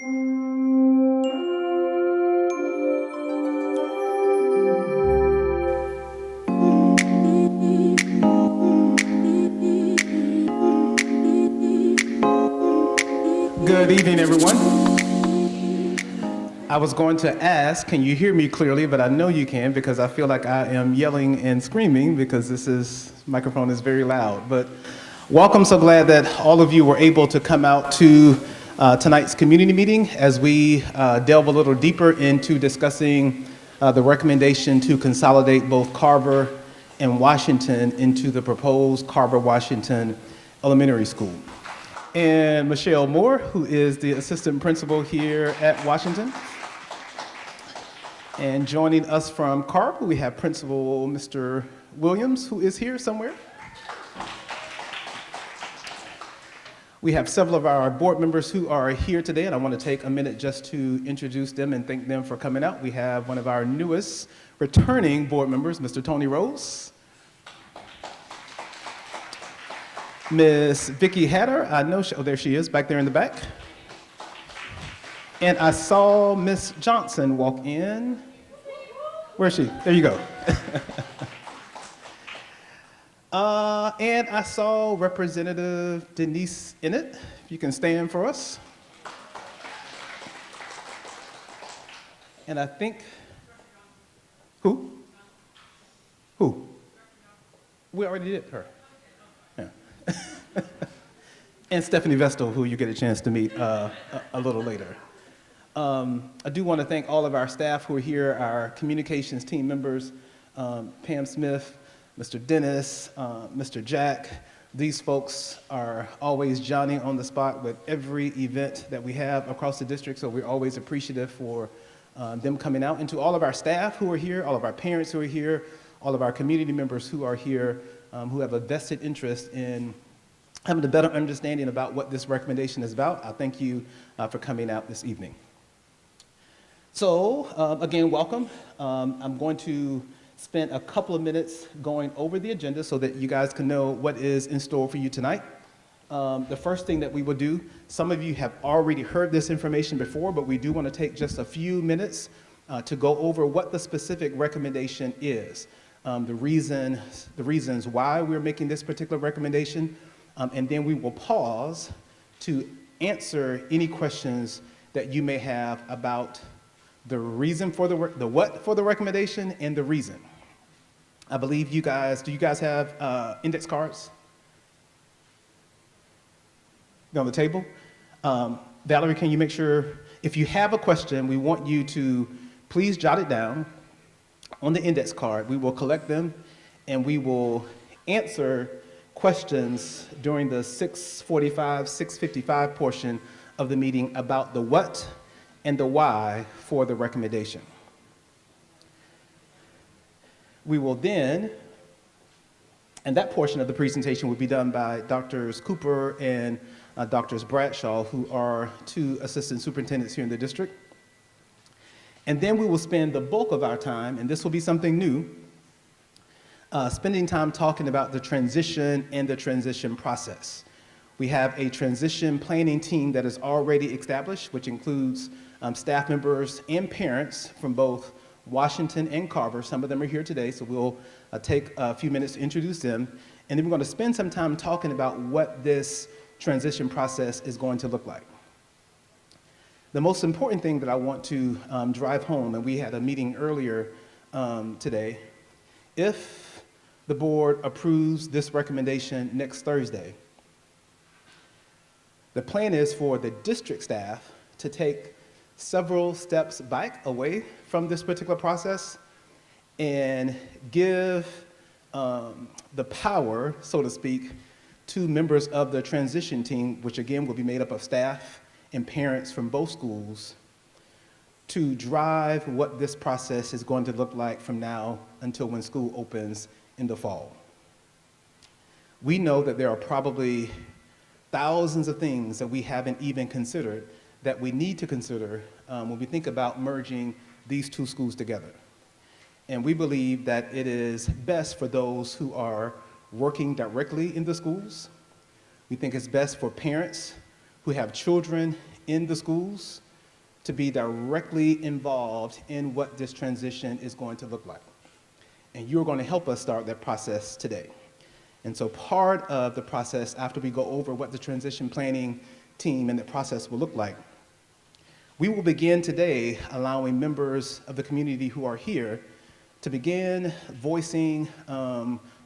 Good evening, everyone. I was going to ask, can you hear me clearly? But I know you can because I feel like I am yelling and screaming because this microphone is very loud. But welcome, so glad that all of you were able to come out to tonight's community meeting as we delve a little deeper into discussing the recommendation to consolidate both Carver and Washington into the proposed Carver, Washington Elementary School. And Michelle Moore, who is the assistant principal here at Washington. And joining us from Carver, we have Principal Mr. Williams, who is here somewhere. We have several of our board members who are here today, and I want to take a minute just to introduce them and thank them for coming out. We have one of our newest returning board members, Mr. Tony Rose. Miss Vicki Hatter, I know, there she is, back there in the back. And I saw Miss Johnson walk in. Where is she? There you go. And I saw Representative Denise Innett. If you can stand for us. And I think, who? Who? We already did her. And Stephanie Vestal, who you get a chance to meet a little later. I do want to thank all of our staff who are here, our communications team members, Pam Smith, Mr. Dennis, Mr. Jack. These folks are always Johnny on the spot with every event that we have across the district, so we're always appreciative for them coming out. And to all of our staff who are here, all of our parents who are here, all of our community members who are here, who have a vested interest in having a better understanding about what this recommendation is about. I thank you for coming out this evening. So, again, welcome. I'm going to spend a couple of minutes going over the agenda so that you guys can know what is in store for you tonight. The first thing that we will do, some of you have already heard this information before, but we do want to take just a few minutes to go over what the specific recommendation is, the reasons why we're making this particular recommendation, and then we will pause to answer any questions that you may have about the reason for the what for the recommendation and the reason. I believe do you guys have index cards on the table? Valerie, can you make sure, if you have a question, we want you to please jot it down on the index card. We will collect them and we will answer questions during the 6:45, 6:55 portion of the meeting about the what and the why for the recommendation. We will then, and that portion of the presentation will be done by Drs. Cooper and Drs. Bradshaw, who are two assistant superintendents here in the district. And then we will spend the bulk of our time, and this will be something new, spending time talking about the transition and the transition process. We have a transition planning team that is already established, which includes staff members and parents from both Washington and Carver. Some of them are here today, so we'll take a few minutes to introduce them. And then we're going to spend some time talking about what this transition process is going to look like. The most important thing that I want to drive home, and we had a meeting earlier today, if the board approves this recommendation next Thursday, the plan is for the district staff to take several steps back away from this particular process and give the power, so to speak, to members of the transition team, which again will be made up of staff and parents from both schools, to drive what this process is going to look like from now until when school opens in the fall. We know that there are probably thousands of things that we haven't even considered that we need to consider when we think about merging these two schools together. And we believe that it is best for those who are working directly in the schools. We think it's best for parents who have children in the schools. to be directly involved in what this transition is going to look like. And you're going to help us start that process today. And so part of the process, after we go over what the transition planning team and the process will look like, we will begin today allowing members of the community who are here to begin voicing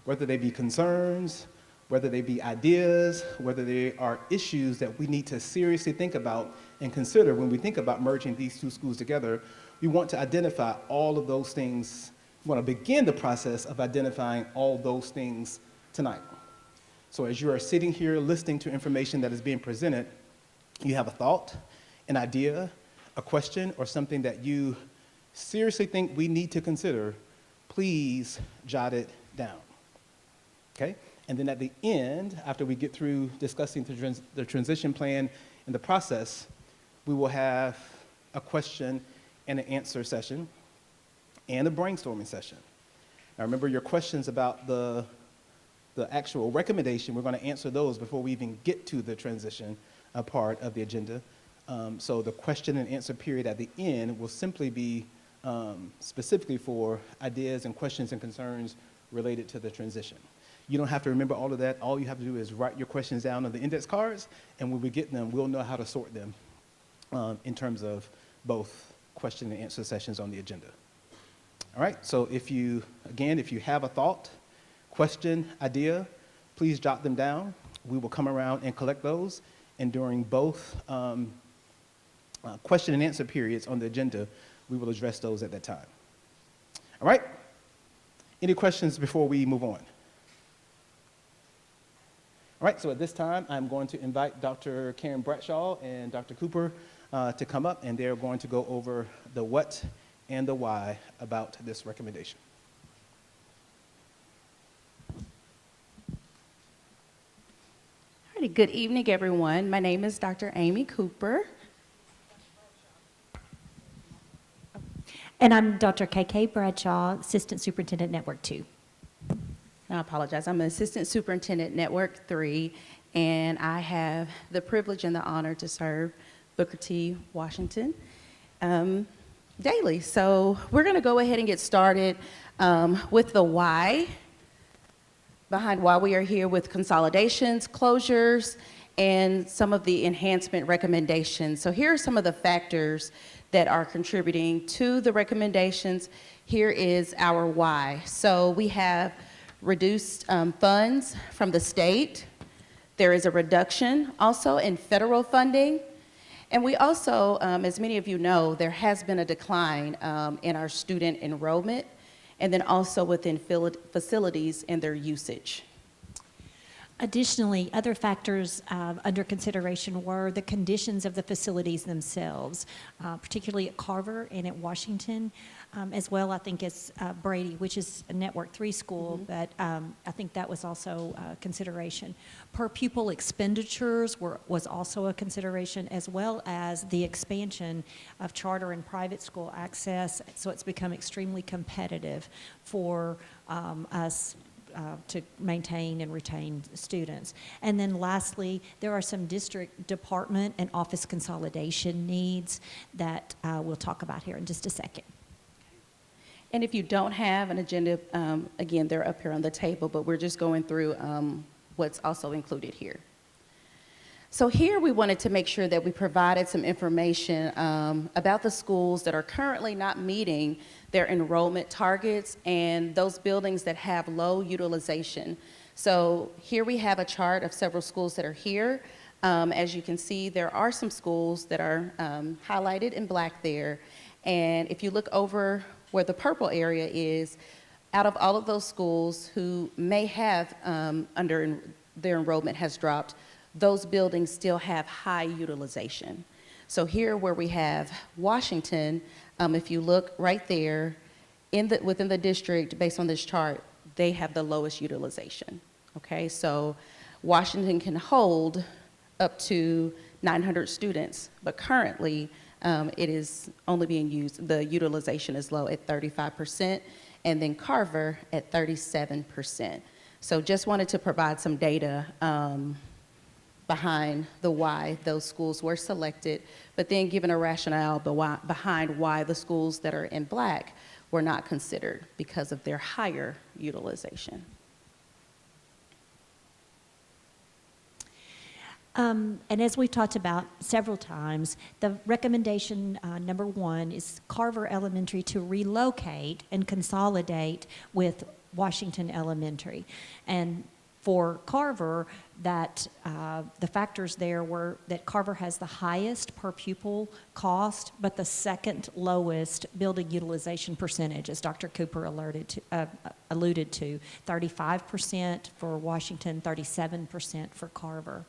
whether they be concerns, whether they be ideas, whether they are issues that we need to seriously think about and consider when we think about merging these two schools together. We want to identify all of those things. We want to begin the process of identifying all those things tonight. So as you are sitting here listening to information that is being presented, you have a thought, an idea, a question, or something that you seriously think we need to consider, please jot it down, okay? And then at the end, after we get through discussing the transition plan and the process, we will have a question and an answer session and a brainstorming session. Now remember, your questions about the actual recommendation, we're going to answer those before we even get to the transition part of the agenda. So the question and answer period at the end will simply be specifically for ideas and questions and concerns related to the transition. You don't have to remember all of that. All you have to do is write your questions down on the index cards, and when we get them, we'll know how to sort them in terms of both question and answer sessions on the agenda. All right, so if you have a thought, question, idea, please jot them down. We will come around and collect those, and during both question and answer periods on the agenda, we will address those at that time. All right? Any questions before we move on? All right, so at this time, I'm going to invite Dr. Karen Bradshaw and Dr. Cooper to come up, and they're going to go over the what and the why about this recommendation. All right, good evening, everyone. My name is Dr. Amy Cooper. And I'm Dr. KK Bradshaw, Assistant Superintendent Network 2. I apologize. I'm an Assistant Superintendent Network 3, and I have the privilege and the honor to serve Booker T. Washington daily. So we're going to go ahead and get started with the why, behind why we are here with consolidations, closures, and some of the enhancement recommendations. So here are some of the factors that are contributing to the recommendations. Here is our why. So we have reduced funds from the state. There is a reduction also in federal funding. And we also, as many of you know, there has been a decline in our student enrollment, and then also within facilities and their usage. Additionally, other factors under consideration were the conditions of the facilities themselves, particularly at Carver and at Washington, as well, I think, as Brady, which is a Network 3 school, but I think that was also a consideration. Per pupil expenditures was also a consideration, as well as the expansion of charter and private school access, so it's become extremely competitive for us to maintain and retain students. And then lastly, there are some district department and office consolidation needs that we'll talk about here in just a second. And if you don't have an agenda, again, they're up here on the table, but we're just going through what's also included here. So here we wanted to make sure that we provided some information about the schools that are currently not meeting their enrollment targets and those buildings that have low utilization. So here we have a chart of several schools that are here. As you can see, there are some schools that are highlighted in black there. And if you look over where the purple area is, out of all of those schools who may have their enrollment has dropped, those buildings still have high utilization. So here where we have Washington, if you look right there within the district, based on this chart, they have the lowest utilization. Okay, so Washington can hold up to 900 students, but currently it is only being used, the utilization is low at 35%, and then Carver at 37%. So just wanted to provide some data behind the why those schools were selected, but then given a rationale behind why the schools that are in black were not considered because of their higher utilization. And as we've talked about several times, the recommendation number 1 is Carver Elementary to relocate and consolidate with Washington Elementary. And for Carver, that the factors there were that Carver has the highest per pupil cost, but the second lowest building utilization percentage, as Dr. Cooper alluded to, 35% for Washington, 37% for Carver.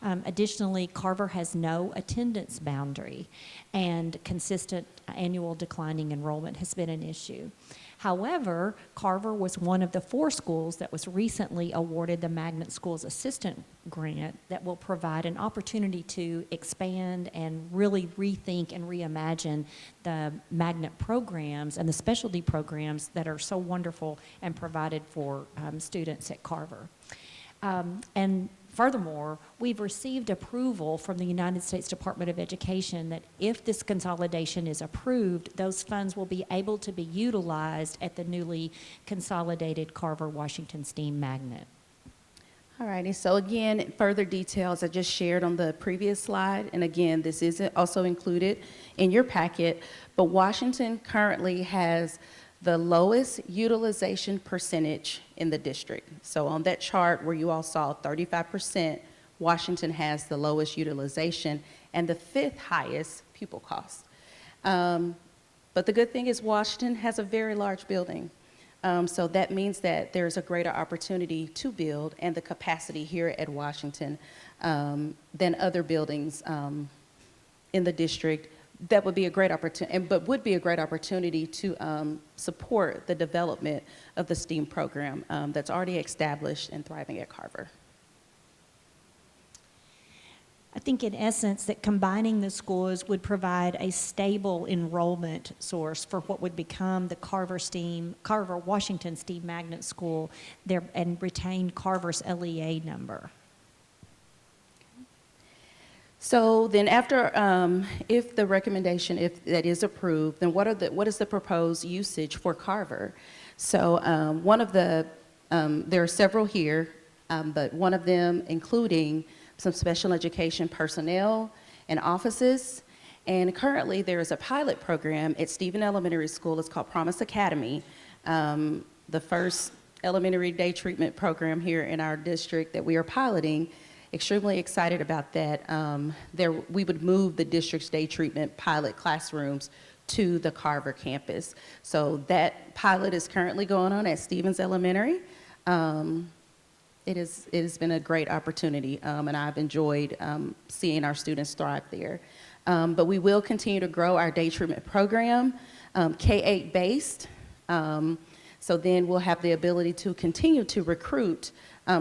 Additionally, Carver has no attendance boundary, and consistent annual declining enrollment has been an issue. However, Carver was one of the 4 schools that was recently awarded the Magnet Schools Assistant Grant that will provide an opportunity to expand and really rethink and reimagine the magnet programs and the specialty programs that are so wonderful and provided for students at Carver. And furthermore, we've received approval from the United States Department of Education that if this consolidation is approved, those funds will be able to be utilized at the newly consolidated Carver Washington STEAM Magnet. All righty, so again, further details I just shared on the previous slide, and again, this is also included in your packet, but Washington currently has the lowest utilization percentage in the district. So on that chart where you all saw 35%, Washington has the lowest utilization and the 5th highest pupil cost. But the good thing is Washington has a very large building. So that means that there's a greater opportunity to build and the capacity here at Washington than other buildings in the district. That would be a great opportunity, but would be a great opportunity to support the development of the STEAM program that's already established and thriving at Carver. I think in essence that combining the schools would provide a stable enrollment source for what would become the Carver Washington STEAM Magnet School there, and retain Carver's LEA number. So then after, if the recommendation, if that is approved, then what is the proposed usage for Carver? So there are several here, but one of them including some special education personnel and offices. And currently there is a pilot program at Stephen Elementary School. It's called Promise Academy, the first elementary day treatment program here in our district that we are piloting. Extremely excited about that. We would move the district's day treatment pilot classrooms to the Carver campus. So that pilot is currently going on at Stevens Elementary. It has been a great opportunity, and I've enjoyed seeing our students thrive there. But we will continue to grow our day treatment program, K-8 based. So then we'll have the ability to continue to recruit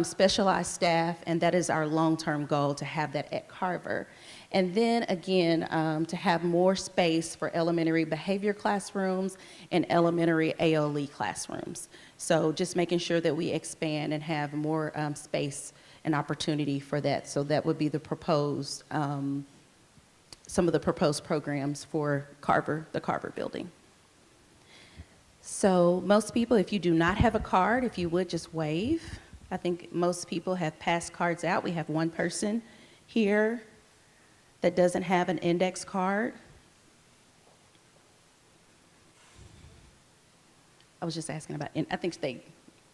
specialized staff, and that is our long-term goal, to have that at Carver. And then again, to have more space for elementary behavior classrooms and elementary ALE classrooms. So just making sure that we expand and have more space and opportunity for that. So that would be the proposed, some of the proposed programs for Carver, the Carver building. So most people, if you do not have a card, if you would just wave. I think most people have passed cards out. We have one person here that doesn't have an index card. I was just asking about, I think they,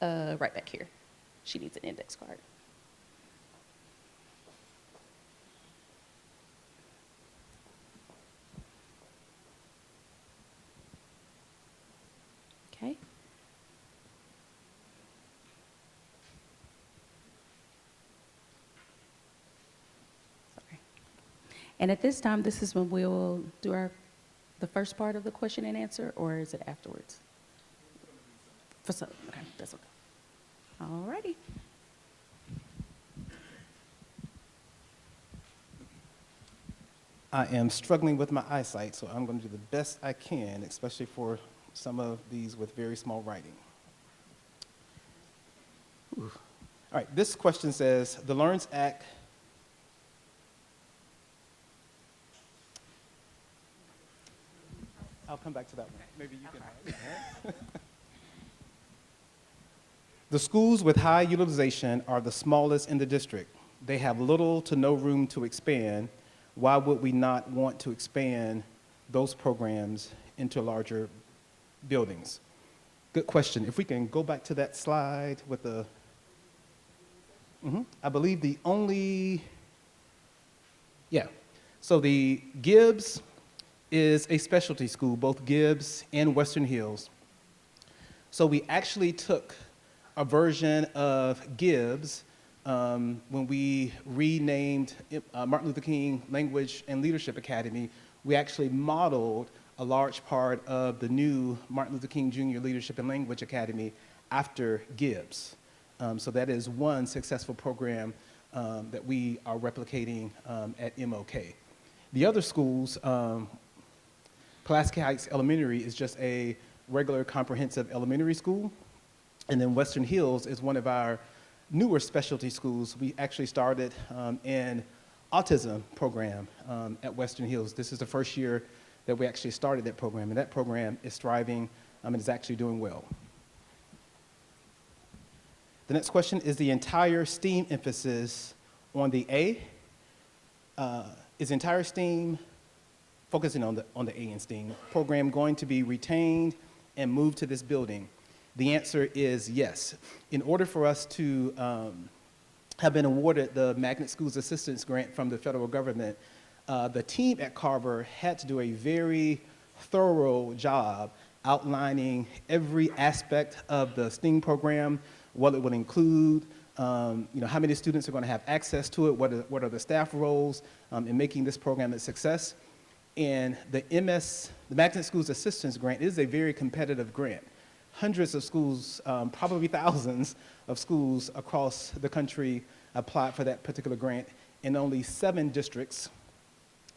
right back here. She needs an index card. Okay. And at this time, this is when we'll do the first part of the question and answer, or is it afterwards? Okay, that's okay. All righty. I am struggling with my eyesight, so I'm going to do the best I can, especially for some of these with very small writing. All right, this question says, the LRSD Act I'll come back to that one. Maybe you can. The schools with high utilization are the smallest in the district. They have little to no room to expand. Why would we not want to expand those programs into larger buildings? Good question. If we can go back to that slide with the, I believe the only, yeah. So the Gibbs is a specialty school, both Gibbs and Western Hills. So we actually took a version of Gibbs when we renamed Martin Luther King Language and Leadership Academy. We actually modeled a large part of the new Martin Luther King Jr. Leadership and Language Academy after Gibbs. So that is one successful program that we are replicating at MOK. The other schools, Pulaski Heights Elementary is just a regular comprehensive elementary school. And then Western Hills is one of our newer specialty schools. We actually started an autism program at Western Hills. This is the first year that we actually started that program, and that program is thriving and is actually doing well. The next question is the entire STEAM emphasis on the A. Is the entire STEAM, focusing on the A in STEAM, program going to be retained and moved to this building? The answer is yes. In order for us to have been awarded the Magnet Schools Assistance Grant from the federal government, the team at Carver had to do a very thorough job outlining every aspect of the STEAM program, what it would include, how many students are going to have access to it, what are the staff roles in making this program a success. And the Magnet Schools Assistance Grant is a very competitive grant. Hundreds of schools, probably thousands of schools across the country applied for that particular grant, and only 7 districts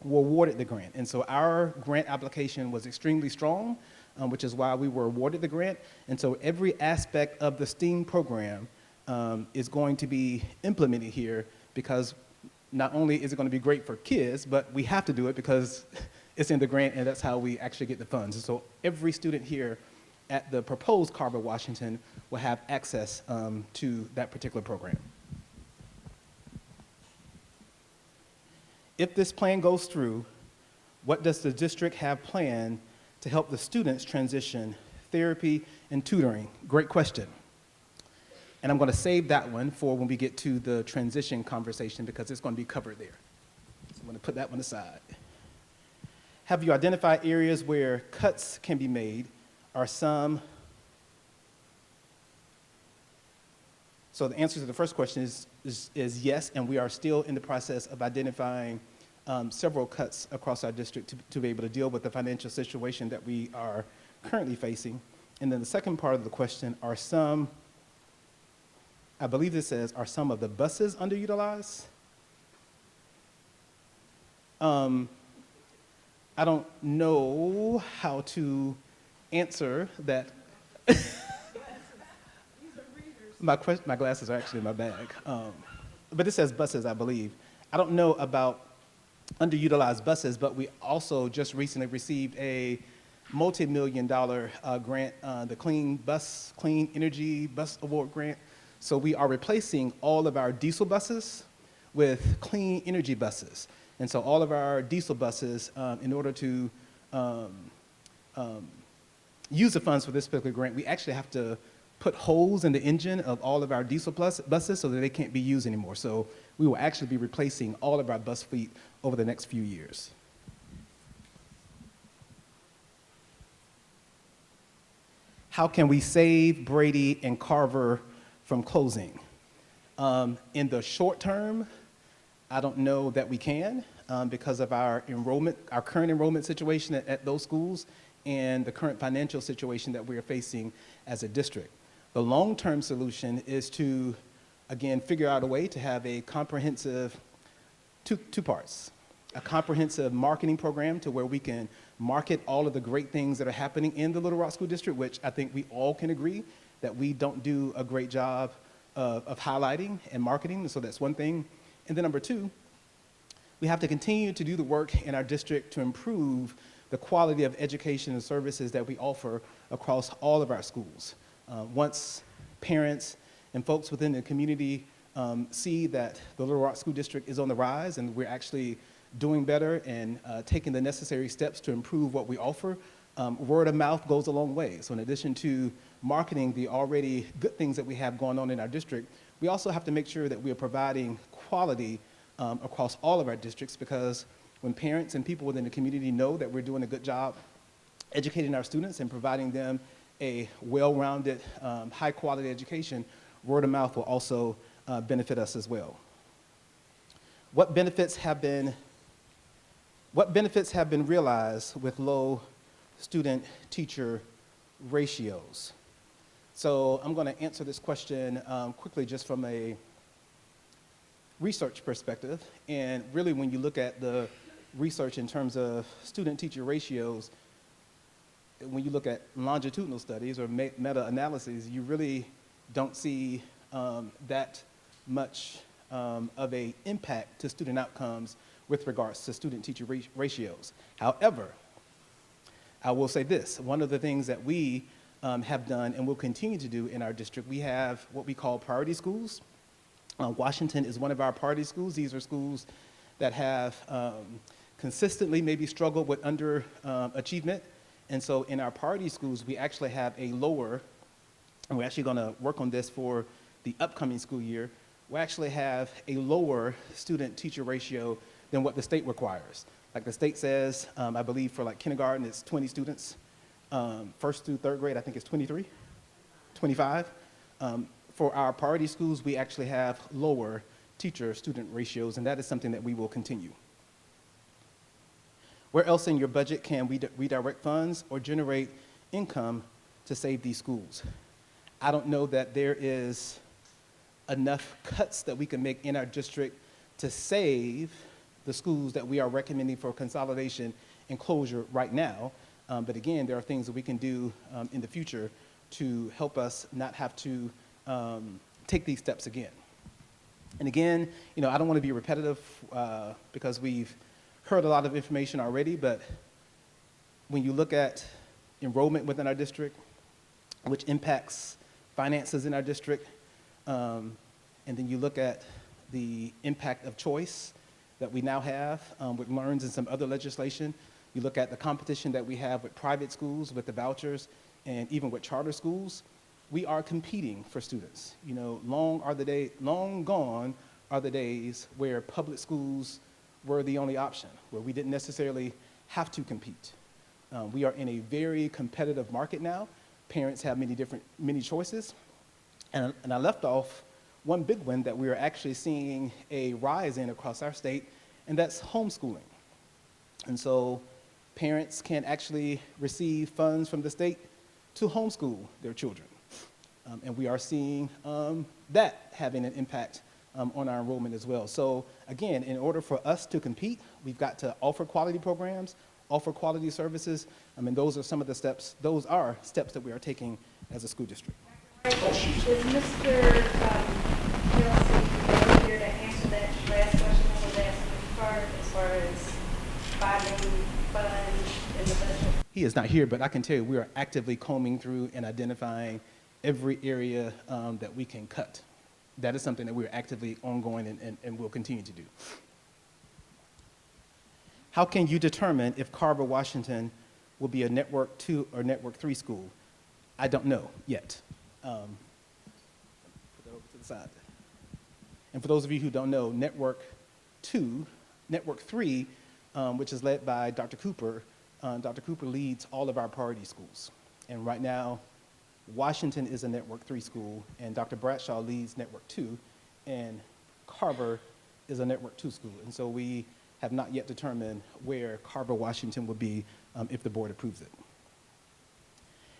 were awarded the grant. And so our grant application was extremely strong, which is why we were awarded the grant. And so every aspect of the STEAM program is going to be implemented here, because not only is it going to be great for kids, but we have to do it because it's in the grant, and that's how we actually get the funds. And so every student here at the proposed Carver, Washington, will have access to that particular program. If this plan goes through, what does the district have planned to help the students transition therapy and tutoring? Great question. And I'm going to save that one for when we get to the transition conversation, because it's going to be covered there. So I'm going to put that one aside. Have you identified areas where cuts can be made? Are some? So the answer to the first question is yes, and we are still in the process of identifying several cuts across our district to be able to deal with the financial situation that we are currently facing. And then the second part of the question, are some, I believe this says, are some of the buses underutilized? I don't know how to answer that. My glasses are actually in my bag. But it says buses, I believe. I don't know about underutilized buses, but we also just recently received a multi-million-dollar grant, the Clean Energy Bus Award grant. So we are replacing all of our diesel buses with clean energy buses. And so all of our diesel buses, in order to use the funds for this particular grant, we actually have to put holes in the engine of all of our diesel buses so that they can't be used anymore. So we will actually be replacing all of our bus fleet over the next few years. How can we save Brady and Carver from closing? In the short term, I don't know that we can because of our current enrollment situation at those schools and the current financial situation that we are facing as a district. The long-term solution is to, again, figure out a way to have a comprehensive, two parts, a comprehensive marketing program to where we can market all of the great things that are happening in the Little Rock School District, which I think we all can agree that we don't do a great job of highlighting and marketing, so that's one thing. And then number two, we have to continue to do the work in our district to improve the quality of education and services that we offer across all of our schools. Once parents and folks within the community see that the Little Rock School District is on the rise and we're actually doing better and taking the necessary steps to improve what we offer, word of mouth goes a long way. So in addition to marketing the already good things that we have going on in our district, we also have to make sure that we are providing quality across all of our districts, because when parents and people within the community know that we're doing a good job educating our students and providing them a well-rounded, high-quality education, word of mouth will also benefit us as well. What benefits have been realized with low student-teacher ratios? So I'm going to answer this question quickly just from a research perspective. And really, when you look at the research in terms of student-teacher ratios, when you look at longitudinal studies or meta-analyses, you really don't see that much of an impact to student outcomes with regards to student-teacher ratios. However, I will say this: one of the things that we have done and will continue to do in our district, we have what we call priority schools. Washington is one of our priority schools. These are schools that have consistently maybe struggled with underachievement. And so in our priority schools, we actually have a lower, and we're actually going to work on this for the upcoming school year, we actually have a lower student-teacher ratio than what the state requires. Like the state says, I believe for like kindergarten, it's 20 students. First through third grade, I think it's 23, 25. For our priority schools, we actually have lower teacher-student ratios, and that is something that we will continue. Where else in your budget can we redirect funds or generate income to save these schools? I don't know that there is enough cuts that we can make in our district to save the schools that we are recommending for consolidation and closure right now. But again, there are things that we can do in the future to help us not have to take these steps again. And again, I don't want to be repetitive because we've heard a lot of information already, but when you look at enrollment within our district, which impacts finances in our district, and then you look at the impact of choice that we now have with LEARNs and some other legislation, you look at the competition that we have with private schools, with the vouchers, and even with charter schools, we are competing for students. Long gone are the days where public schools were the only option, where we didn't necessarily have to compete. We are in a very competitive market now. Parents have many choices. And I left off one big one that we are actually seeing a rise in across our state, and that's homeschooling. And so parents can actually receive funds from the state to homeschool their children. And we are seeing that having an impact on our enrollment as well. So again, in order for us to compete, we've got to offer quality programs, offer quality services. Those are some of the steps, those are steps that we are taking as a school district. Is Mr. Kelsey here to answer that last question I was asking part as far as finding funds in the budget? He is not here, but I can tell you we are actively combing through and identifying every area that we can cut. That is something that we're actively ongoing and will continue to do. How can you determine if Carver, Washington will be a Network 2 or Network 3 school? I don't know yet. Put that over to the side. And for those of you who don't know, Network 2, Network 3, which is led by Dr. Cooper leads all of our priority schools. And right now, Washington is a Network 3 school, and Dr. Bradshaw leads Network 2, and Carver is a Network 2 school. And so we have not yet determined where Carver, Washington will be if the board approves it.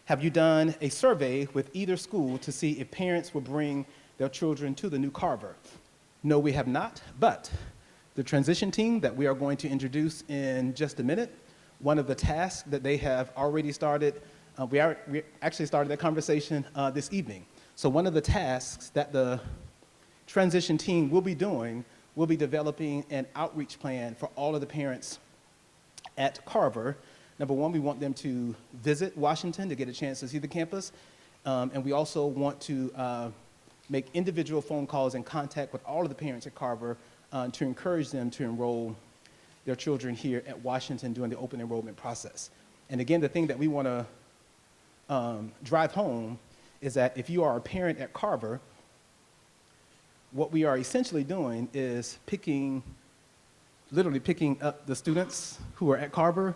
Have you done a survey with either school to see if parents will bring their children to the new Carver? No, we have not, but the transition team that we are going to introduce in just a minute, one of the tasks that they have already started, we actually started that conversation this evening. So one of the tasks that the transition team will be doing will be developing an outreach plan for all of the parents at Carver Number one, we want them to visit Washington to get a chance to see the campus. And we also want to make individual phone calls and contact with all of the parents at Carver to encourage them to enroll their children here at Washington during the open enrollment process. And again, the thing that we want to drive home is that if you are a parent at Carver, what we are essentially doing is literally picking up the students who are at Carver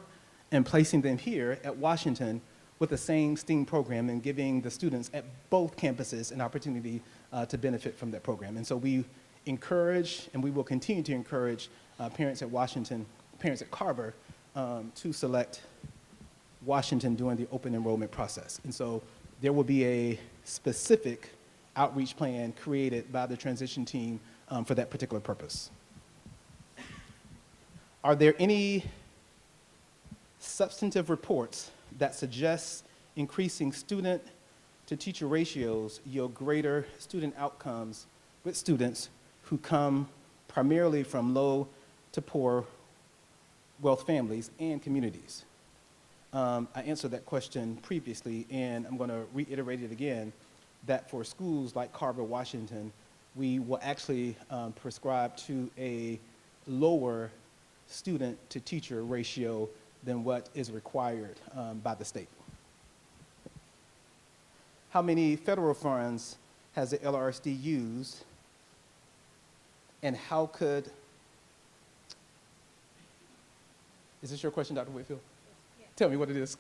and placing them here at Washington with the same STEAM program and giving the students at both campuses an opportunity to benefit from that program. And so we encourage, and we will continue to encourage parents at Carver to select Washington during the open enrollment process. And so there will be a specific outreach plan created by the transition team for that particular purpose. Are there any substantive reports that suggest increasing student to teacher ratios yield greater student outcomes with students who come primarily from low to poor wealth families and communities? I answered that question previously, and I'm going to reiterate it again, that for schools like Carver, Washington, we will actually prescribe to a lower student to teacher ratio than what is required by the state. How many federal funds has the LRSD used, and how could, is this your question, Dr. Whitfield? Yes. Tell me what it is,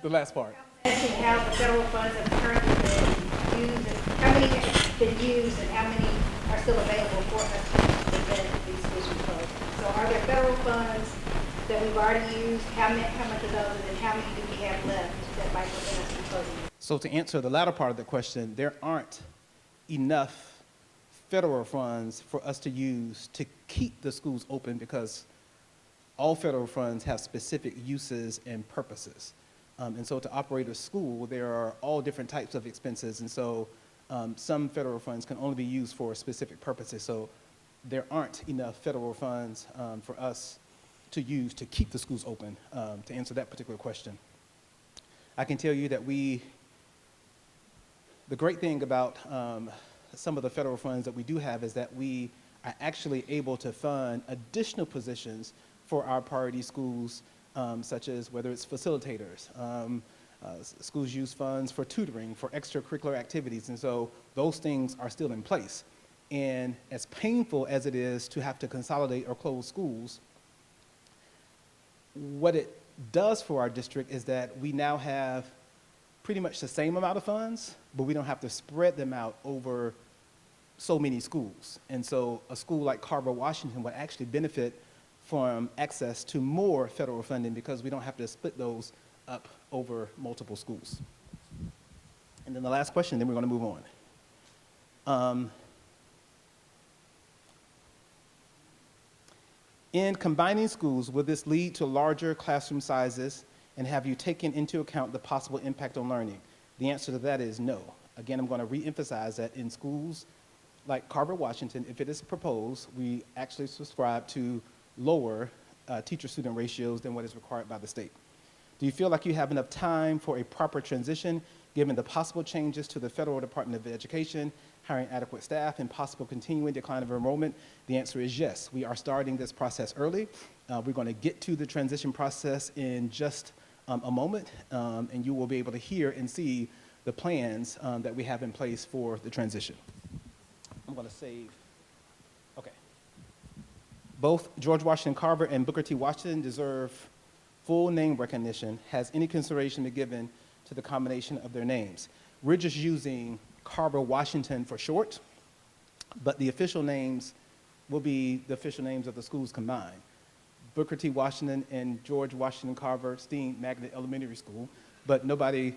the last part. Asking how the federal funds have currently been used, and how many have been used, and how many are still available for us to benefit these tuition programs. So are there federal funds that we've already used? How much of those, and then how many do we have left that might prevent us from closing? So to answer the latter part of the question, there aren't enough federal funds for us to use to keep the schools open because all federal funds have specific uses and purposes. And so to operate a school, there are all different types of expenses. And so some federal funds can only be used for specific purposes. So there aren't enough federal funds for us to use to keep the schools open, to answer that particular question. I can tell you that the great thing about some of the federal funds that we do have is that we are actually able to fund additional positions for our priority schools, such as whether it's facilitators. Schools use funds for tutoring, for extracurricular activities, and so those things are still in place. And as painful as it is to have to consolidate or close schools, what it does for our district is that we now have pretty much the same amount of funds, but we don't have to spread them out over so many schools. And so a school like Carver, Washington would actually benefit from access to more federal funding because we don't have to split those up over multiple schools. And then the last question, then we're going to move on. In combining schools, will this lead to larger classroom sizes, and have you taken into account the possible impact on learning? The answer to that is no. Again, I'm going to reemphasize that in schools like Carver, Washington, if it is proposed, we actually subscribe to lower teacher-student ratios than what is required by the state. Do you feel like you have enough time for a proper transition, given the possible changes to the Federal Department of Education, hiring adequate staff, and possible continuing decline of enrollment? The answer is yes. We are starting this process early. We're going to get to the transition process in just a moment, and you will be able to hear and see the plans that we have in place for the transition. I'm going to save. Okay. Both George Washington Carver and Booker T. Washington deserve full name recognition. Has any consideration been given to the combination of their names? We're just using Carver Washington for short, but the official names will be the official names of the schools combined. Booker T. Washington and George Washington Carver Steen Magnet Elementary School, but nobody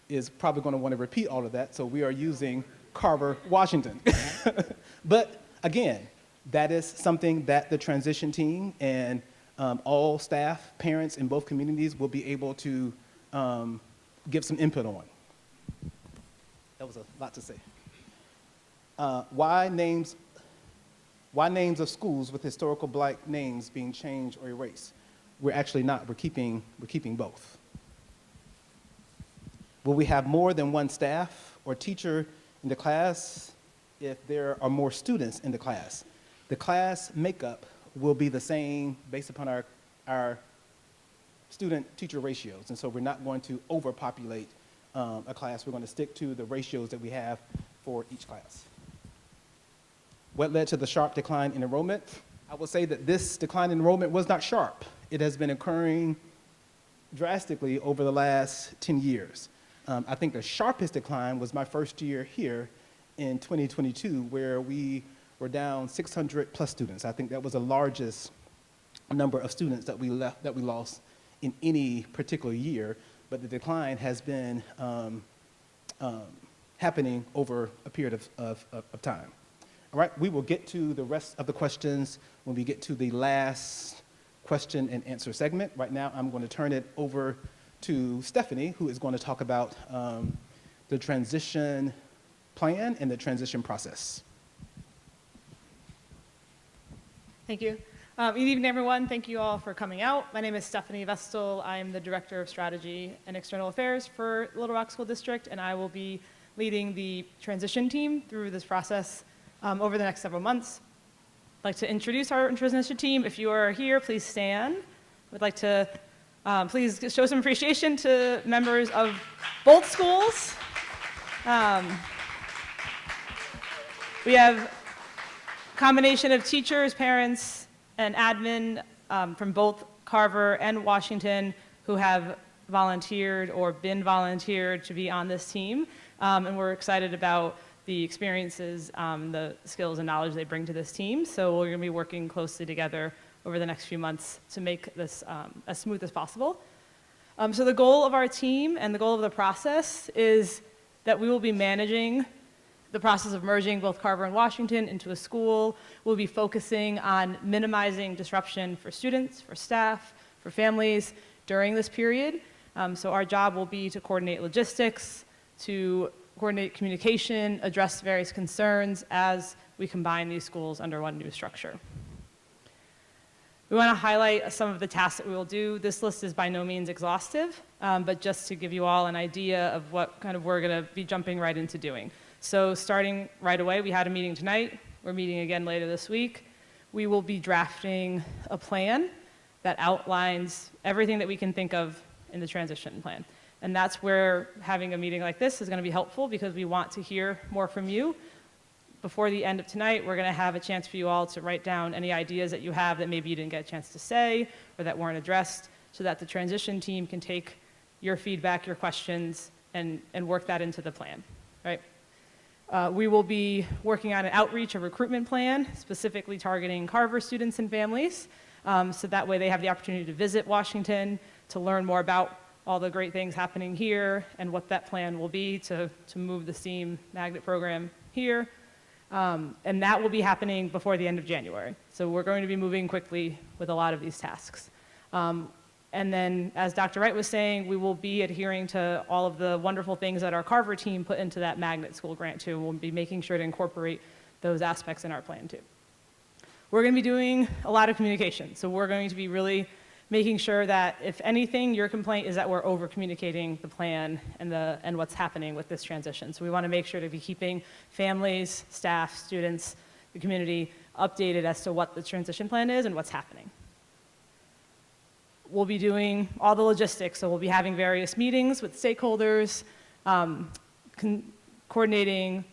is probably going to want to repeat all of that, so we are using Carver Washington. But again, that is something that the transition team and all staff, parents in both communities will be able to give some input on. That was a lot to say. Why names of schools with historical Black names being changed or erased? we're actually not. We're keeping both. Will we have more than one staff or teacher in the class if there are more students in the class? The class makeup will be the same based upon our student-teacher ratios, and so we're not going to overpopulate a class. We're going to stick to the ratios that we have for each class. What led to the sharp decline in enrollment? I will say that this decline in enrollment was not sharp. It has been occurring drastically over the last 10 years. I think the sharpest decline was my first year here in 2022, where we were down 600 plus students. I think that was the largest number of students that we lost in any particular year, but the decline has been happening over a period of time. All right, we will get to the rest of the questions when we get to the last question and answer segment. Right now, I'm going to turn it over to Stephanie, who is going to talk about the transition plan and the transition process. Thank you. Good evening, everyone. Thank you all for coming out. My name is Stephanie Vestal. I am the Director of Strategy and External Affairs for Little Rock School District, and I will be leading the transition team through this process over the next several months. I'd like to introduce our transition team. If you are here, please stand. I'd like to please show some appreciation to members of both schools. We have a combination of teachers, parents, and admin from both Carver and Washington who have volunteered or been volunteered to be on this team. And we're excited about the experiences, the skills and knowledge they bring to this team. So we're going to be working closely together over the next few months to make this as smooth as possible. So the goal of our team and the goal of the process is that we will be managing the process of merging both Carver and Washington into a school. We'll be focusing on minimizing disruption for students, for staff, for families during this period. So our job will be to coordinate logistics, to coordinate communication, address various concerns as we combine these schools under one new structure. We want to highlight some of the tasks that we will do. This list is by no means exhaustive, but just to give you all an idea of what kind of we're going to be jumping right into doing. So starting right away, we had a meeting tonight. We're meeting again later this week. We will be drafting a plan that outlines everything that we can think of in the transition plan. And that's where having a meeting like this is going to be helpful because we want to hear more from you. Before the end of tonight, we're going to have a chance for you all to write down any ideas that you have that maybe you didn't get a chance to say or that weren't addressed so that the transition team can take your feedback, your questions, and work that into the plan, right? We will be working on an outreach, a recruitment plan, specifically targeting Carver students and families, so that way they have the opportunity to visit Washington, to learn more about all the great things happening here and what that plan will be to move the STEAM magnet program here. And that will be happening before the end of January. So we're going to be moving quickly with a lot of these tasks. And then, as Dr. Wright was saying, we will be adhering to all of the wonderful things that our Carver team put into that magnet school grant too. We'll be making sure to incorporate those aspects in our plan too. We're going to be doing a lot of communication. So we're going to be really making sure that, if anything, your complaint is that we're over-communicating the plan and what's happening with this transition. So we want to make sure to be keeping families, staff, students, the community updated as to what the transition plan is and what's happening. We'll be doing all the logistics, so we'll be having various meetings with stakeholders, coordinating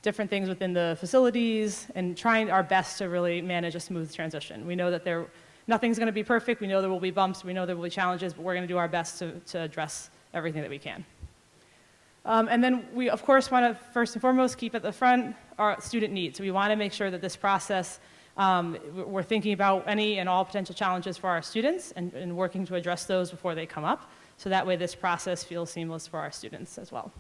different things within the facilities, and trying our best to really manage a smooth transition. We know that nothing's going to be perfect. We know there will be bumps. We know there will be challenges, but we're going to do our best to address everything that we can. And then we, of course, want to first and foremost keep at the front our student needs. So we want to make sure that this process, we're thinking about any and all potential challenges for our students and working to address those before they come up. So that way this process feels seamless for our students as well.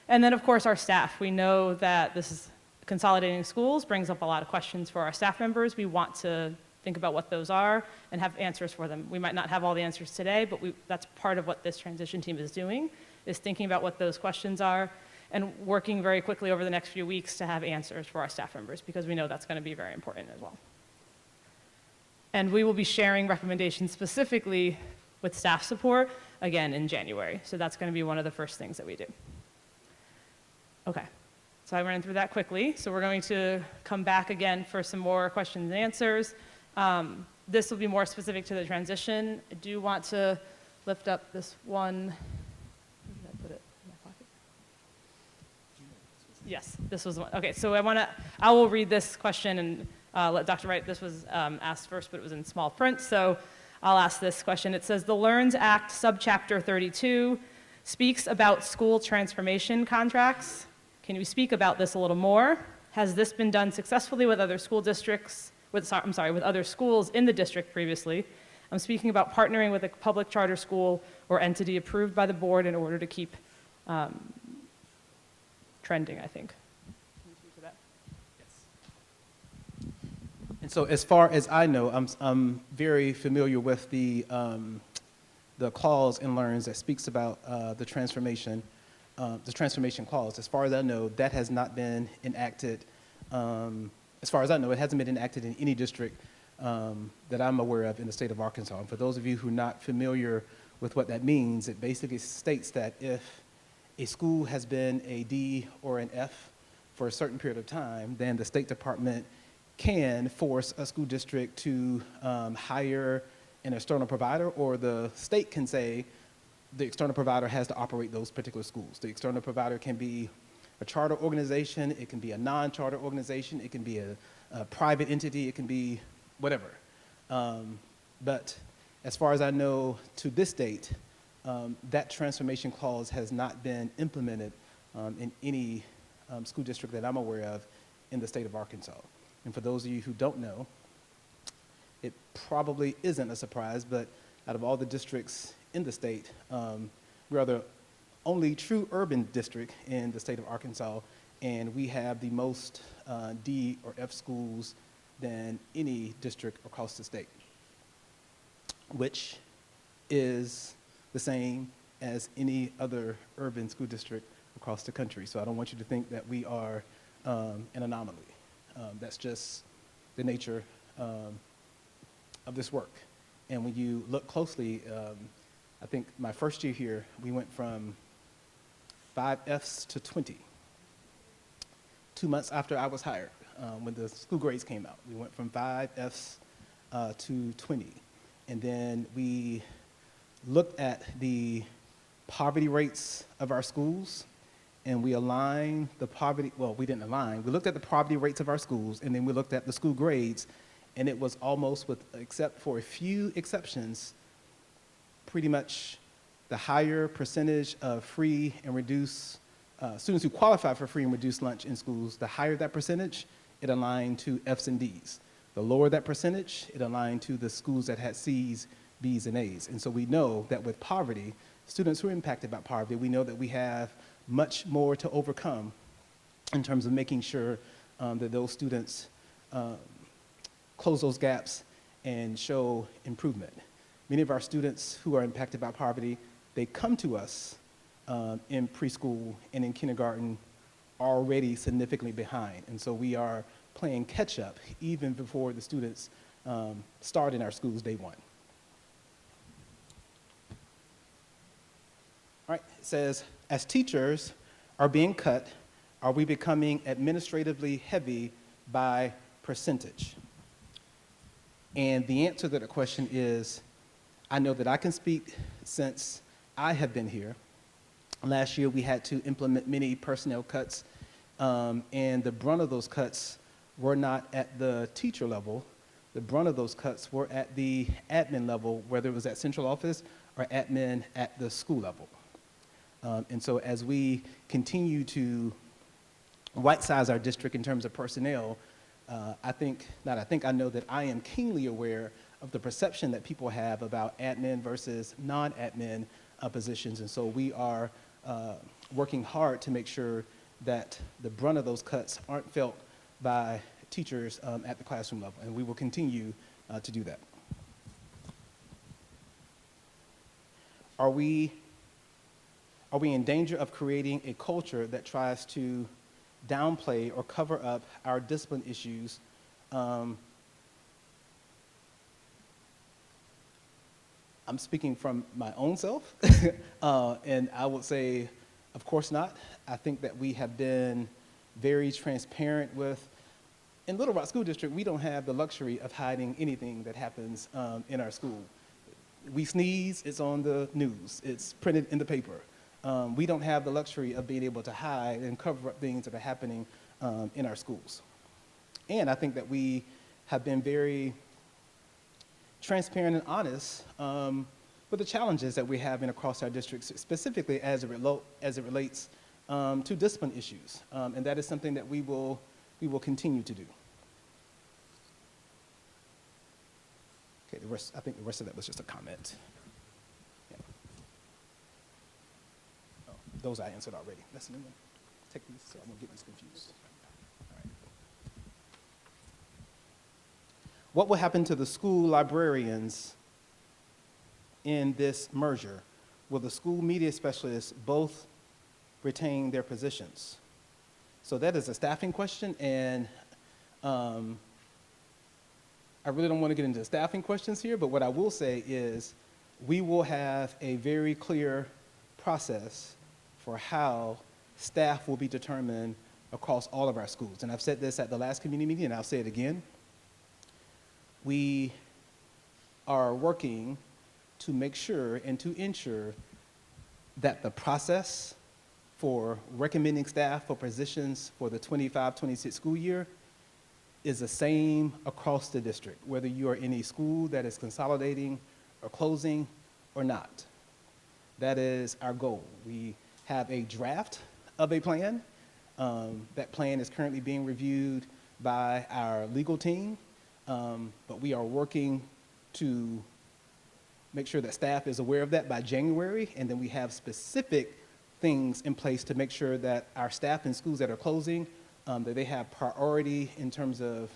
And then, of course, our staff. We know that this is consolidating schools brings up a lot of questions for our staff members. We want to think about what those are and have answers for them. We might not have all the answers today, but that's part of what this transition team is doing, is thinking about what those questions are and working very quickly over the next few weeks to have answers for our staff members because we know that's going to be very important as well. And we will be sharing recommendations specifically with staff support, again, in January. So that's going to be one of the first things that we do. Okay, so I ran through that quickly. So we're going to come back again for some more questions and answers. This will be more specific to the transition. I do want to lift up this one. Where did I put it? In my pocket? Yes, this was the one. Okay, so I will read this question and let Dr. Wright, this was asked first, but it was in small print, so I'll ask this question. It says, the LEARNS Act, subchapter 32, speaks about school transformation contracts. Can you speak about this a little more? Has this been done successfully with other school districts, with other schools in the district previously? I'm speaking about partnering with a public charter school or entity approved by the board in order to keep trending, I think. Can you speak to that? Yes. And so as far as I know, I'm very familiar with the clause in LEARNS that speaks about the transformation clause. As far as I know, that has not been enacted. As far as I know, it hasn't been enacted in any district that I'm aware of in the state of Arkansas. And for those of you who are not familiar with what that means, it basically states that if a school has been a D or an F for a certain period of time, then the State Department can force a school district to hire an external provider, or the state can say the external provider has to operate those particular schools. The external provider can be a charter organization, it can be a non-charter organization, it can be a private entity, it can be whatever. But as far as I know, to this date, that transformation clause has not been implemented in any school district that I'm aware of in the state of Arkansas. And for those of you who don't know, it probably isn't a surprise, but out of all the districts in the state, we are the only true urban district in the state of Arkansas, and we have the most D or F schools than any district across the state, which is the same as any other urban school district across the country. So I don't want you to think that we are an anomaly. That's just the nature of this work. And when you look closely, I think my first year here, we went from 5 Fs to 20. 2 months after I was hired, when the school grades came out, we went from 5 Fs to 20. And then we looked at the poverty rates of our schools, and we aligned the poverty, well, we didn't align, we looked at the poverty rates of our schools, and then we looked at the school grades, and it was almost, except for a few exceptions, pretty much the higher percentage of free and reduced, students who qualify for free and reduced lunch in schools, the higher that percentage, it aligned to Fs and Ds. The lower that percentage, it aligned to the schools that had Cs, Bs, and As. And so we know that with poverty, students who are impacted by poverty, we know that we have much more to overcome in terms of making sure that those students close those gaps and show improvement. Many of our students who are impacted by poverty, they come to us in preschool and in kindergarten already significantly behind. And so we are playing catch up even before the students start in our schools day one. All right, it says, as teachers are being cut, are we becoming administratively heavy by percentage? And the answer to the question is, I know that I can speak since I have been here. Last year we had to implement many personnel cuts, and the brunt of those cuts were not at the teacher level. The brunt of those cuts were at the admin level, whether it was at central office or admin at the school level. And so as we continue to right-size our district in terms of personnel, I know that I am keenly aware of the perception that people have about admin versus non-admin positions. And so we are working hard to make sure that the brunt of those cuts aren't felt by teachers at the classroom level, and we will continue to do that. Are we in danger of creating a culture that tries to downplay or cover up our discipline issues I'm speaking from my own self, and I would say, of course not. I think that we have been very transparent with, in Little Rock School District, we don't have the luxury of hiding anything that happens in our school. We sneeze, it's on the news, it's printed in the paper. We don't have the luxury of being able to hide and cover up things that are happening in our schools. And I think that we have been very transparent and honest with the challenges that we're having across our districts, specifically as it relates to discipline issues. And that is something that we will continue to do. Okay, I think the rest of that was just a comment. Yeah. Oh, those I answered already. That's a new one. Take these so I won't get these confused. All right. What will happen to the school librarians in this merger? Will the school media specialists both retain their positions? So that is a staffing question, and I really don't want to get into staffing questions here, but what I will say is we will have a very clear process for how staff will be determined across all of our schools. And I've said this at the last community meeting, and I'll say it again. We are working to make sure and to ensure that the process for recommending staff for positions for the 25-26 school year is the same across the district, whether you are in a school that is consolidating or closing or not. That is our goal. We have a draft of a plan. That plan is currently being reviewed by our legal team, but we are working to make sure that staff is aware of that by January, and then we have specific things in place to make sure that our staff in schools that are closing, that they have priority in terms of,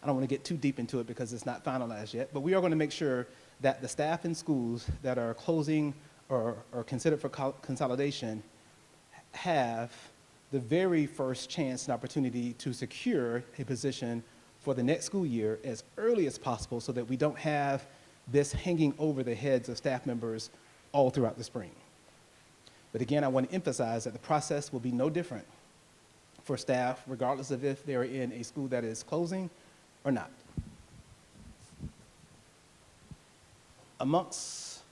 I don't want to get too deep into it because it's not finalized yet, but we are going to make sure that the staff in schools that are closing or considered for consolidation have the very first chance and opportunity to secure a position for the next school year as early as possible so that we don't have this hanging over the heads of staff members all throughout the spring. But again, I want to emphasize that the process will be no different for staff, regardless of if they're in a school that is closing or not. Amongst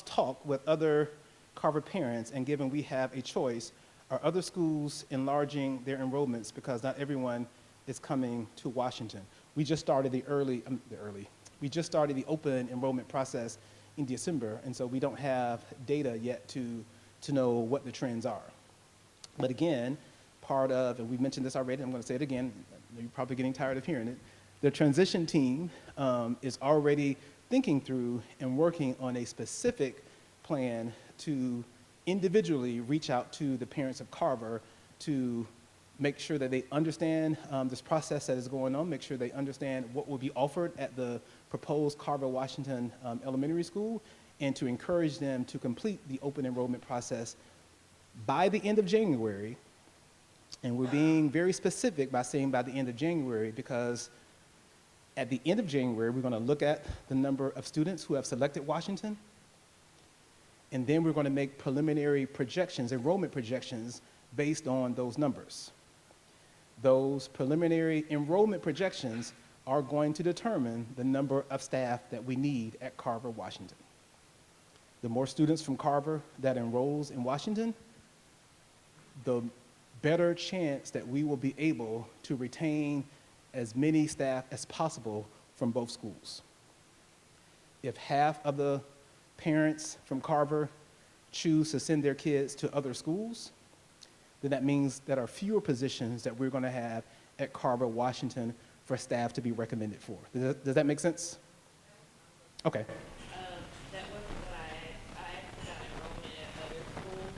talk with other Carver parents, and given we have a choice, are other schools enlarging their enrollments because not everyone is coming to Washington? We just started the open enrollment process in December, and so we don't have data yet to know what the trends are. But again, part of, and we mentioned this already, I'm going to say it again, you're probably getting tired of hearing it, the transition team is already thinking through and working on a specific plan to individually reach out to the parents of Carver to make sure that they understand this process that is going on, make sure they understand what will be offered at the proposed Carver, Washington Elementary School, and to encourage them to complete the open enrollment process by the end of January. And we're being very specific by saying by the end of January because at the end of January, we're going to look at the number of students who have selected Washington, and then we're going to make preliminary projections, enrollment projections, based on those numbers. Those preliminary enrollment projections are going to determine the number of staff that we need at Carver, Washington. The more students from Carver that enrolls in Washington, the better chance that we will be able to retain as many staff as possible from both schools. If half of the parents from Carver choose to send their kids to other schools, then that means that there are fewer positions that we're going to have at Carver, Washington for staff to be recommended for. Does that make sense? Okay. That wasn't what I asked about enrollment at other schools.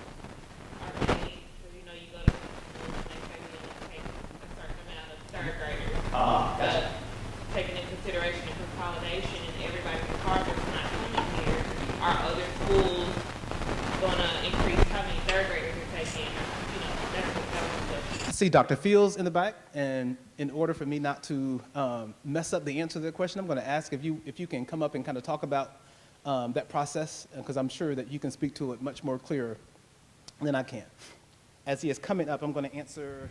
Are they, because you know you go to schools and they say we only take a certain amount of third graders. Taking into consideration the consolidation and everybody from Carver's not coming here, are other schools gonna increase how many third graders you're taking? You know, that was the question. I see Dr. Fields in the back, and in order for me not to mess up the answer to the question, I'm going to ask if you can come up and kind of talk about that process, because I'm sure that you can speak to it much more clear than I can. As he is coming up, I'm going to answer,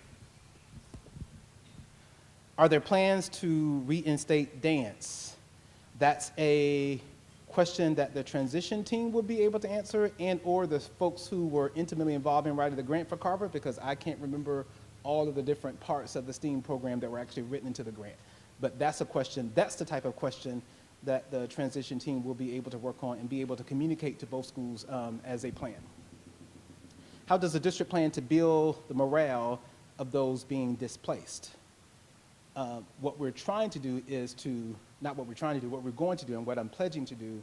are there plans to reinstate dance? That's a question that the transition team will be able to answer, and or the folks who were intimately involved in writing the grant for Carver, because I can't remember all of the different parts of the STEAM program that were actually written into the grant. But that's a question, that's the type of question that the transition team will be able to work on and be able to communicate to both schools as a plan. How does the district plan to build the morale of those being displaced? What we're trying to do is to, not what we're trying to do, what we're going to do and what I'm pledging to do.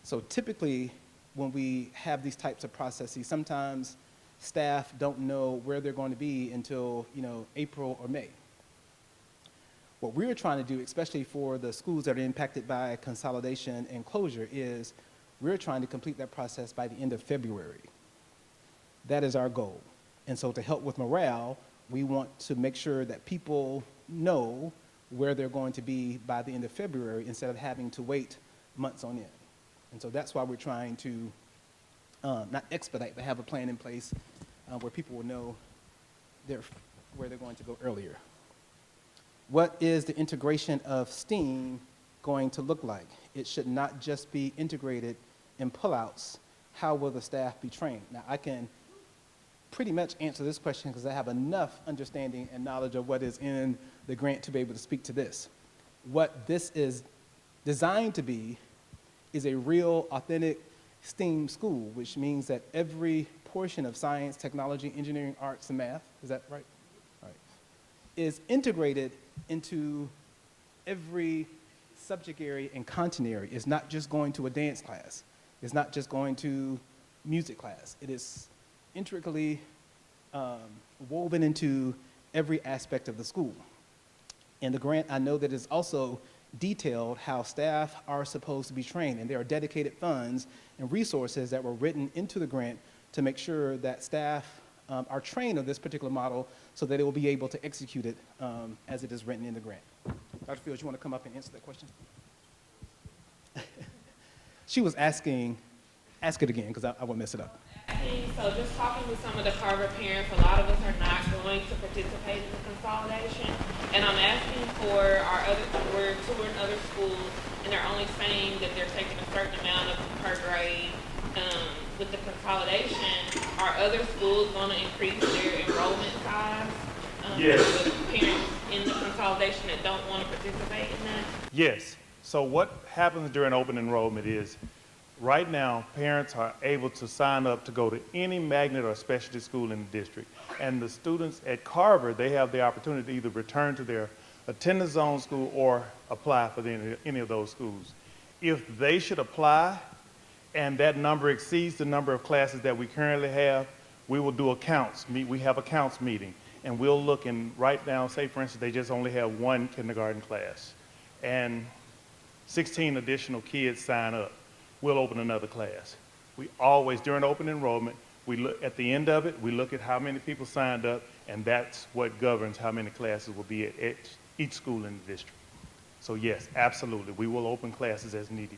So typically, when we have these types of processes, sometimes staff don't know where they're going to be until, April or May. What we're trying to do, especially for the schools that are impacted by consolidation and closure, is we're trying to complete that process by the end of February. That is our goal. And so to help with morale, we want to make sure that people know where they're going to be by the end of February instead of having to wait months on end. And so that's why we're trying to not expedite, but have a plan in place where people will know where they're going to go earlier. What is the integration of STEAM going to look like? It should not just be integrated in pullouts. How will the staff be trained? Now, I can pretty much answer this question because I have enough understanding and knowledge of what is in the grant to be able to speak to this. What this is designed to be is a real, authentic STEAM school, which means that every portion of science, technology, engineering, arts, and math, is that right? All right, is integrated into every subject area and content area. It's not just going to a dance class. It's not just going to music class. It is intricately woven into every aspect of the school. In the grant, I know that it's also detailed how staff are supposed to be trained, and there are dedicated funds and resources that were written into the grant to make sure that staff are trained on this particular model so that it will be able to execute it as it is written in the grant. Dr. Fields, you want to come up and answer that question? She was asking, ask it again because I won't mess it up. So just talking with some of the Carver parents, a lot of us are not going to participate in the consolidation. And I'm asking for we're touring other schools, and they're only saying that they're taking a certain amount of per grade. With the consolidation, are other schools going to increase their enrollment size? Yes. With parents in the consolidation that don't want to participate in that? Yes. So what happens during open enrollment is, right now, parents are able to sign up to go to any magnet or specialty school in the district. And the students at Carver, they have the opportunity to either return to their attendance zone school or apply for any of those schools. If they should apply and that number exceeds the number of classes that we currently have, we will do we have a counts meeting, and we'll look and write down, say for instance, they just only have one kindergarten class, and 16 additional kids sign up. We'll open another class. We always, during open enrollment, we look at the end of it, we look at how many people signed up, and that's what governs how many classes will be at each school in the district. So yes, absolutely, we will open classes as needed.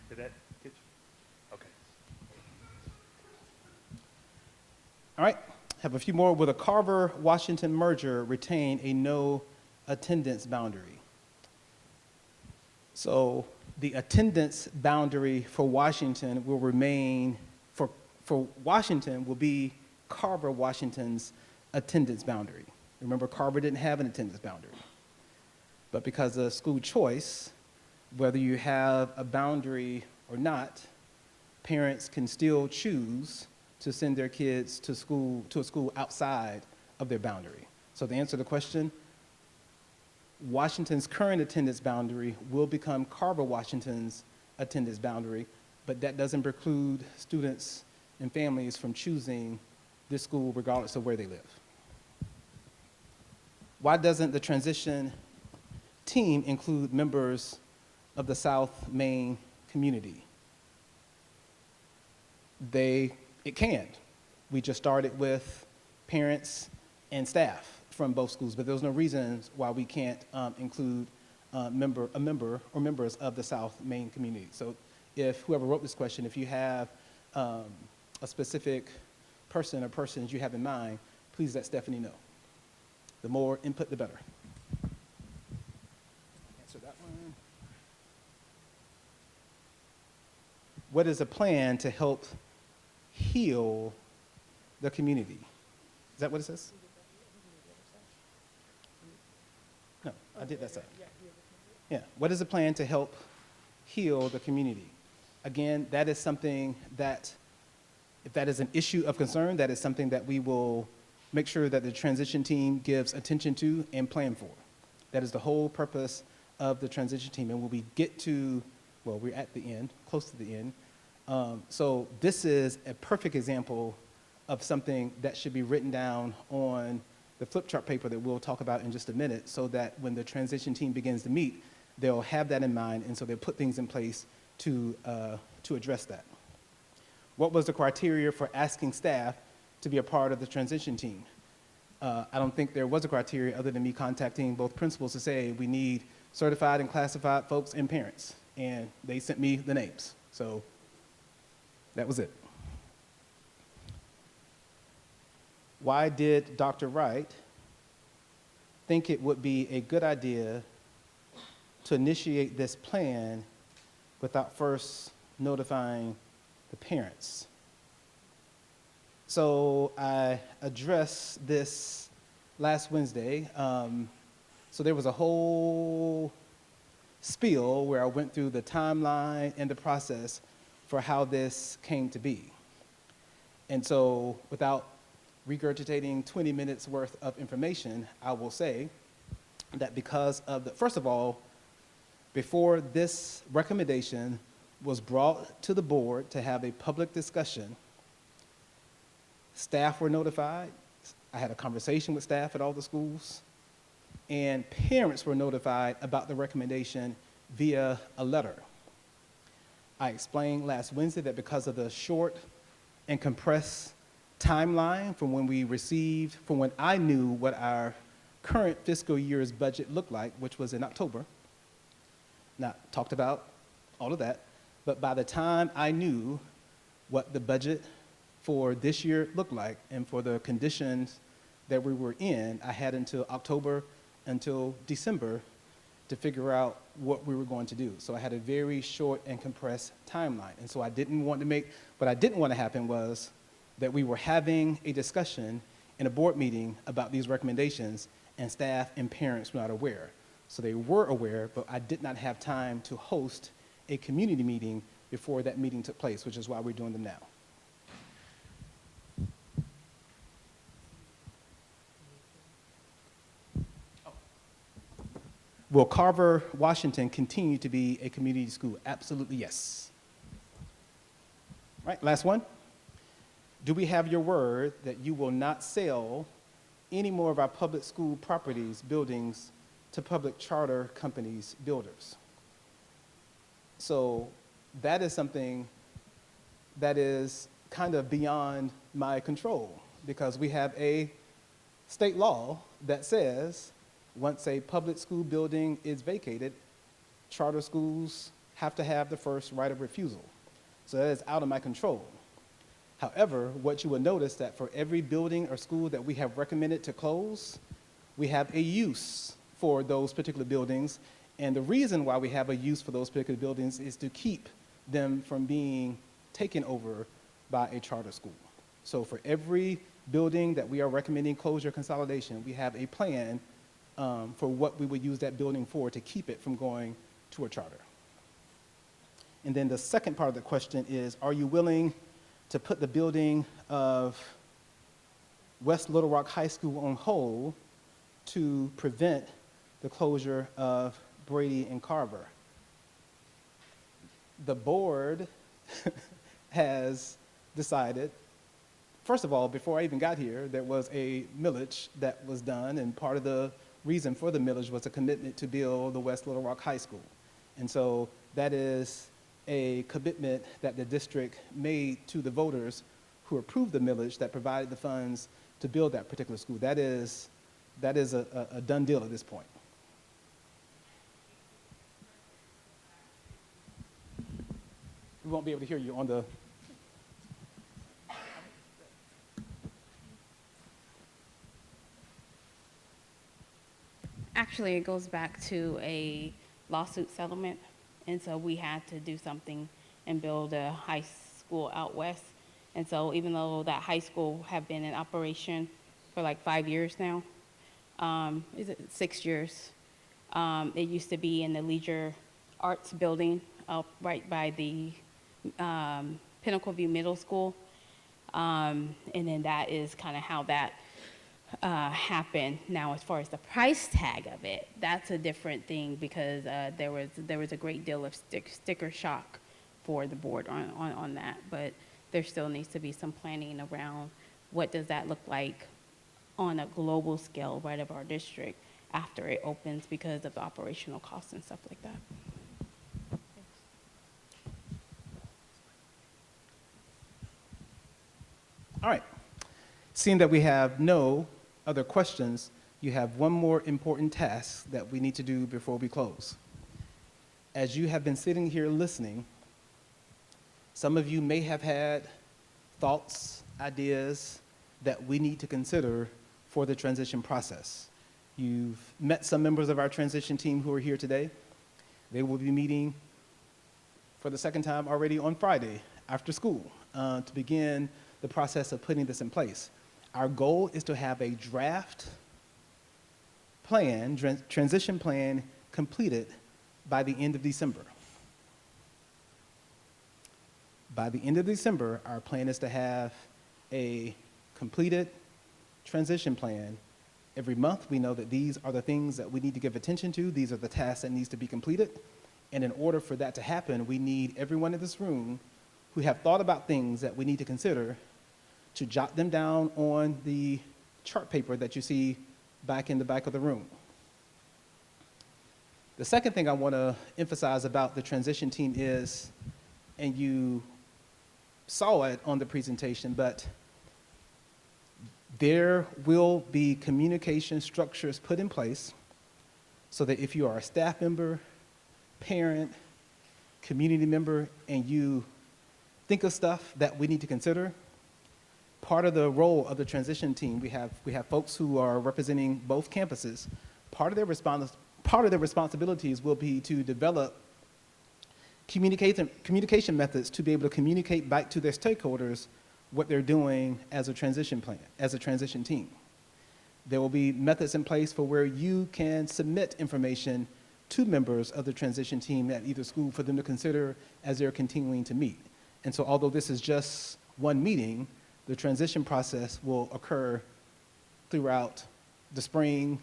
Did that get you? Okay. All right, have a few more. Will the Carver-Washington merger retain a no attendance boundary? So the attendance boundary for Washington will remain, for Washington will be Carver-Washington's attendance boundary. Remember, Carver didn't have an attendance boundary. But because of school choice, whether you have a boundary or not, parents can still choose to send their kids to a school outside of their boundary. So to answer the question, Washington's current attendance boundary will become Carver-Washington's attendance boundary, but that doesn't preclude students and families from choosing this school regardless of where they live. Why doesn't the transition team include members of the South Main community? It can. We just started with parents and staff from both schools, but there's no reasons why we can't include member or members of the South Main community. So if whoever wrote this question, if you have a specific person or persons you have in mind, please let Stephanie know. The more input, the better. Answer that one. What is a plan to help heal the community? Is that what it says? No, I did that side. Yeah. What is a plan to help heal the community? Again, that is something that, if that is an issue of concern, that is something that we will make sure that the transition team gives attention to and plan for. That is the whole purpose of the transition team. And when we get to, well, we're at the end, close to the end. So this is a perfect example of something that should be written down on the flip chart paper that we'll talk about in just a minute, so that when the transition team begins to meet, they'll have that in mind, and so they'll put things in place to address that. What was the criteria for asking staff to be a part of the transition team? I don't think there was a criteria other than me contacting both principals to say we need certified and classified folks and parents, and they sent me the names. So that was it. Why did Dr. Wright think it would be a good idea to initiate this plan without first notifying the parents? So I addressed this last Wednesday. So there was a whole spiel where I went through the timeline and the process for how this came to be. And so without regurgitating 20 minutes worth of information, I will say that because of the, first of all, before this recommendation was brought to the board to have a public discussion, staff were notified. I had a conversation with staff at all the schools, and parents were notified about the recommendation via a letter. I explained last Wednesday that because of the short and compressed timeline from when we received, from when I knew what our current fiscal year's budget looked like, which was in October. Now, talked about all of that, but by the time I knew what the budget for this year looked like and for the conditions that we were in, I had until October, until December to figure out what we were going to do. So I had a very short and compressed timeline. And so what I didn't want to happen was that we were having a discussion in a board meeting about these recommendations and staff and parents were not aware. So they were aware, but I did not have time to host a community meeting before that meeting took place, which is why we're doing them now. Will Carver, Washington continue to be a community school? Absolutely yes. Right, last one. Do we have your word that you will not sell any more of our public school properties, buildings, to public charter companies, builders? So that is something that is kind of beyond my control, because we have a state law that says once a public school building is vacated, charter schools have to have the first right of refusal. So that is out of my control. However, what you will notice that for every building or school that we have recommended to close, we have a use for those particular buildings. And the reason why we have a use for those particular buildings is to keep them from being taken over by a charter school. So for every building that we are recommending closure or consolidation, we have a plan for what we would use that building for to keep it from going to a charter. And then the second part of the question is, are you willing to put the building of West Little Rock High School on hold to prevent the closure of Brady and Carver? The board has decided, first of all, before I even got here, there was a millage that was done, and part of the reason for the millage was a commitment to build the West Little Rock High School. And so that is a commitment that the district made to the voters who approved the millage that provided the funds to build that particular school. That is a done deal at this point. we won't be able to hear you on the. Actually, it goes back to a lawsuit settlement, and so we had to do something and build a high school out west. And so even though that high school have been in operation for like 5 years now, is it 6 years? It used to be in the Leisure Arts Building up right by the Pinnacle View Middle School. And then that is kind of how that happened. Now, as far as the price tag of it, that's a different thing because there was a great deal of sticker shock for the board on that. But there still needs to be some planning around what does that look like on a global scale right of our district after it opens because of the operational costs and stuff like that. All right. Seeing that we have no other questions, you have one more important task that we need to do before we close. As you have been sitting here listening, some of you may have had thoughts, ideas that we need to consider for the transition process. You've met some members of our transition team who are here today. They will be meeting for the second time already on Friday after school to begin the process of putting this in place. Our goal is to have a draft plan, transition plan completed by the end of December. By the end of December, our plan is to have a completed transition plan. Every month, we know that these are the things that we need to give attention to. These are the tasks that needs to be completed. And in order for that to happen, we need everyone in this room who have thought about things that we need to consider to jot them down on the chart paper that you see back in the back of the room. The second thing I want to emphasize about the transition team is, and you saw it on the presentation, but there will be communication structures put in place so that if you are a staff member, parent, community member, and you think of stuff that we need to consider, part of the role of the transition team, we have folks who are representing both campuses. Part of their responsibilities will be to develop communication methods to be able to communicate back to their stakeholders what they're doing as a transition plan, as a transition team. There will be methods in place for where you can submit information to members of the transition team at either school for them to consider as they're continuing to meet. And so although this is just one meeting, the transition process will occur throughout the spring,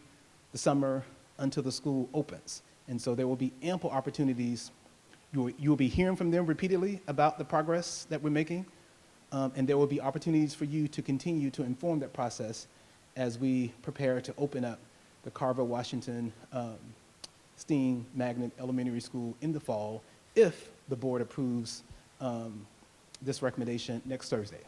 the summer, until the school opens. And so there will be ample opportunities. You will be hearing from them repeatedly about the progress that we're making, and there will be opportunities for you to continue to inform that process as we prepare to open up the Carver, Washington STEAM Magnet Elementary School in the fall, if the board approves this recommendation next Thursday.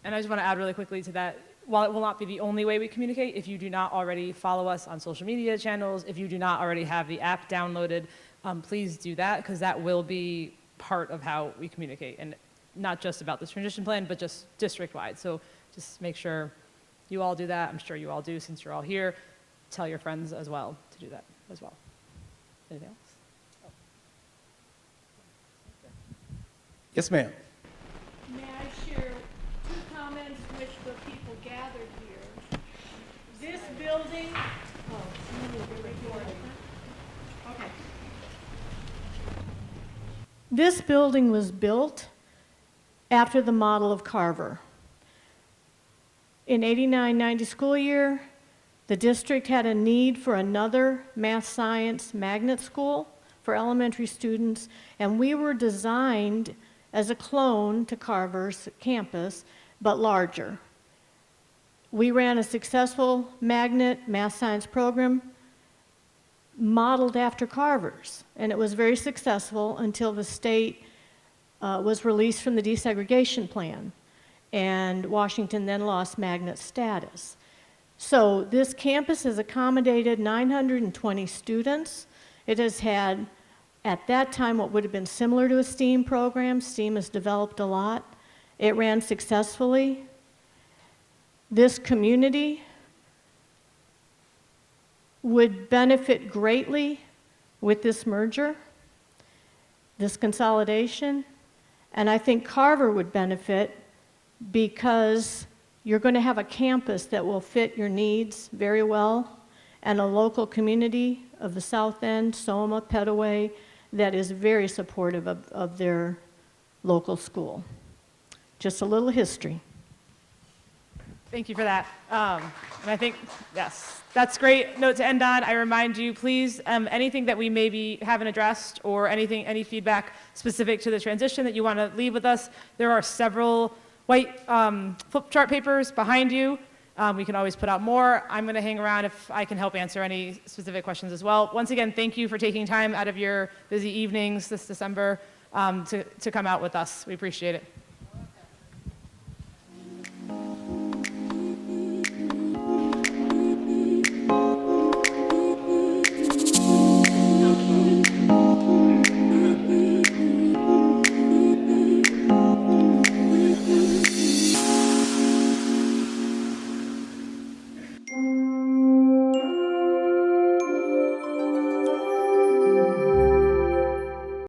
And I just want to add really quickly to that, while it will not be the only way we communicate, if you do not already follow us on social media channels, if you do not already have the app downloaded, please do that, because that will be part of how we communicate, and not just about this transition plan, but just district-wide. So just make sure you all do that. I'm sure you all do since you're all here. Tell your friends as well to do that as well. Anything else? Yes, ma'am. May I share two comments with the people gathered here? This building, okay. This building was built after the model of Carver. In 89-90 school year, the district had a need for another math science magnet school for elementary students, and we were designed as a clone to Carver's campus, but larger. We ran a successful magnet math science program modeled after Carver's, and it was very successful until the state was released from the desegregation plan, and Washington then lost magnet status. So this campus has accommodated 920 students. It has had at that time what would have been similar to a STEAM program. STEAM has developed a lot. It ran successfully. This community would benefit greatly with this merger, this consolidation, and I think Carver would benefit because you're going to have a campus that will fit your needs very well, and a local community of the South End, Soma, Petaway, that is very supportive of their local school. Just a little history. Thank you for that. And I think, yes, that's a great note to end on. I remind you, please, anything that we maybe haven't addressed or any feedback specific to the transition that you want to leave with us, there are several white flip chart papers behind you. We can always put out more. I'm going to hang around if I can help answer any specific questions as well. Once again, thank you for taking time out of your busy evenings this December to come out with us. We appreciate it.